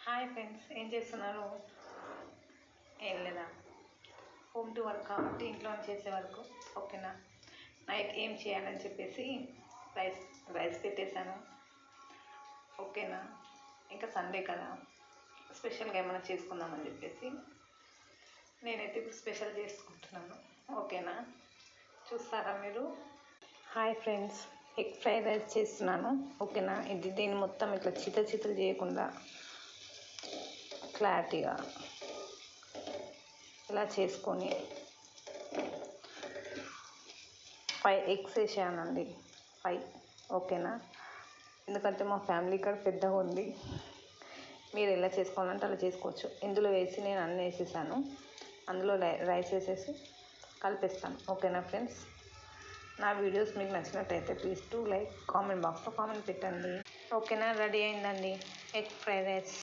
Hi friends, ఏం చేస్తున్నారు? ఏం లేదా, హోమ్ టు వర్క్ కాబట్టి ఇంట్లో చేసే వరకు ఓకేనా. నైట్ ఏం చేయాలని చెప్పేసి రైస్ పెట్టేశాను ఓకేనా. ఇంకా సండే కదా, స్పెషల్గా ఏమైనా చేసుకుందామని చెప్పేసి నేనైతే ఇప్పుడు స్పెషల్ చేసుకుంటున్నాను ఓకేనా. చూస్తారా మీరు? Hi friends, egg fried rice చేస్తున్నాను ఓకేనా. దీన్ని మొత్తం ఇట్లా చితలు చేయకుండా క్లారిటీగా ఇలా చేసుకొని 5 ఎగ్స్ వేసానండి, 5 ఓకేనా. ఎందుకంటే మా ఫ్యామిలీ కార్డ్ పెద్దగా ఉంది, మీరు ఎలా చేసుకోవాలంటే అలా చేసుకోవచ్చు. ఇందులో వేసి నేను అన్నీ వేసేసాను, అందులో రైస్ వేసేసి కలిపేస్తాను ఓకేనా ఫ్రెండ్స్. నా వీడియోస్ మీకు నచ్చినట్టయితే ప్లీజ్ టు లైక్, కామెంట్ బాక్స్లో కామెంట్ పెట్టండి ఓకేనా. రెడీ అయిందండి ఎగ్ ఫ్రైడ్ రైస్.